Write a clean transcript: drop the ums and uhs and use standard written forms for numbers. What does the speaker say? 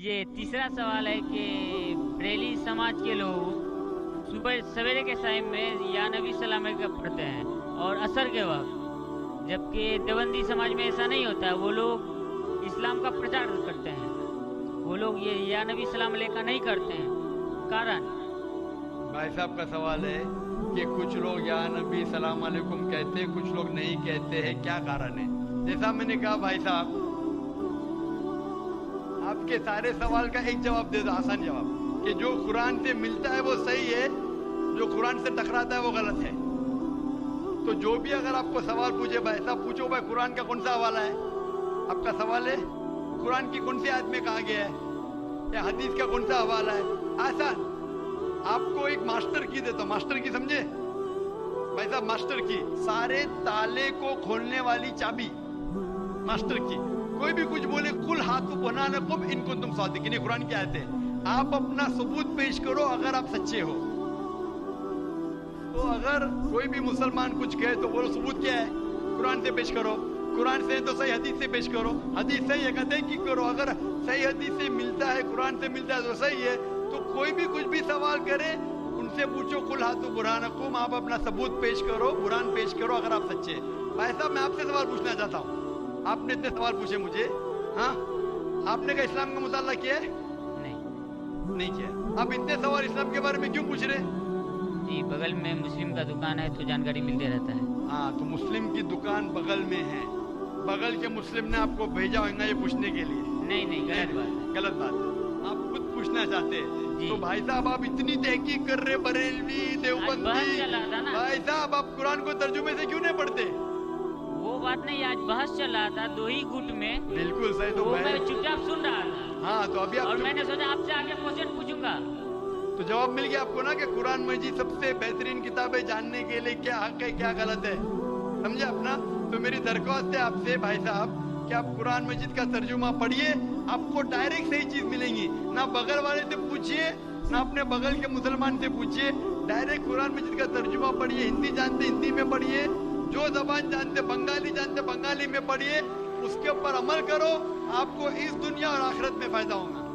یہ تیسرا سوال ہے کہ بریلی سماج کے لوگ صبح سویرے کے ٹائم میں یا نبی سلام علیکم پڑھتے ہیں اور عصر کے وقت، جبکہ دیوبندی سماج میں ایسا نہیں ہوتا ہے، وہ لوگ اسلام کا پرچار کرتے ہیں، وہ لوگ یہ یا نبی سلام علیکم نہیں کرتے ہیں، کارن؟ بھائی صاحب کا سوال ہے کہ کچھ لوگ یا نبی سلام علیکم کہتے ہیں، کچھ لوگ نہیں کہتے ہیں، کیا کارن ہے؟ جیسا میں نے کہا بھائی صاحب، آپ کے سارے سوال کا ایک جواب دے دو، آسان جواب، کہ جو قرآن سے ملتا ہے وہ صحیح ہے، جو قرآن سے ٹکراتا ہے وہ غلط ہے۔ تو جو بھی اگر آپ کو سوال پوچھے بھائی صاحب، پوچھو بھائی قرآن کا کون سا حوالہ ہے؟ آپ کا سوال ہے قرآن کی کون سی آیت میں کہا گیا ہے یا حدیث کا کون سا حوالہ ہے؟ آسان۔ آپ کو ایک ماسٹر کی دیتا ہوں، ماسٹر کی سمجھے بھائی صاحب؟ ماسٹر کی، سارے تالے کو کھولنے والی چابی ماسٹر کی۔ کوئی بھی کچھ بولے، قل ہاتھو برہانکم ان کنتم صادقین، قرآن کی آیت ہے۔ آپ اپنا ثبوت پیش کرو اگر آپ سچے ہو۔ تو اگر کوئی بھی مسلمان کچھ کہے تو بولو ثبوت کیا ہے؟ قرآن سے پیش کرو، قرآن سے تو صحیح حدیث سے پیش کرو، حدیث صحیح ہے کہتے ہیں کی کرو، اگر صحیح حدیث سے ملتا ہے، قرآن سے ملتا ہے تو صحیح ہے۔ تو کوئی بھی کچھ بھی سوال کرے ان سے پوچھو قل ہاتھو برہانکم، آپ اپنا ثبوت پیش کرو، قرآن پیش کرو اگر آپ سچے ہیں۔ بھائی صاحب میں آپ سے سوال پوچھنا چاہتا ہوں، آپ نے اتنے سوال پوچھے مجھے، ہاں آپ نے کہا اسلام کا مطالعہ کیا ہے؟ نہیں کیا۔ آپ اتنے سوال اسلام کے بارے میں کیوں پوچھ رہے؟ جی بغل میں مسلم کا دکان ہے تو جانکاری ملتے رہتا ہے۔ ہاں تو مسلم کی دکان بغل میں ہے، بغل کے مسلم نے آپ کو بھیجا ہوگا یہ پوچھنے کے لیے؟ نہیں، غلط بات ہے۔ غلط بات ہے، آپ خود پوچھنا چاہتے ہیں۔ جی۔ تو بھائی صاحب آپ اتنی تحقیق کر رہے، بریلوی آج بحث دیوبندی، چل رہا تھا نا۔ بھائی صاحب آپ قرآن کو ترجمے سے کیوں نہیں پڑھتے؟ وہ بات نہیں، آج بحث چل رہا تھا دو ہی گٹ میں، بالکل صحیح۔ تو وہ میں چپ چاپ سن رہا تھا، ہاں تو ابھی اور آپ میں نے سوچا آپ سے آگے کوشچن پوچھوں گا۔ تو جواب مل گیا آپ کو نا کہ قرآن مجید سب سے بہترین کتاب ہے جاننے کے لیے کیا حق ہے کیا غلط ہے، سمجھے اپنا؟ تو میری درخواست ہے آپ سے بھائی صاحب کہ آپ قرآن مجید کا ترجمہ پڑھیے، آپ کو ڈائریکٹ صحیح چیز ملیں گی، نہ بغل والے سے پوچھیے نہ اپنے بغل کے مسلمان سے پوچھیے، ڈائریکٹ قرآن مجید کا ترجمہ پڑھیے، ہندی جانتے ہندی میں پڑھیے، جو زبان جانتے بنگالی جانتے بنگالی میں پڑھیے، اس کے اوپر عمل کرو، آپ کو اس دنیا اور آخرت میں فائدہ ہوگا۔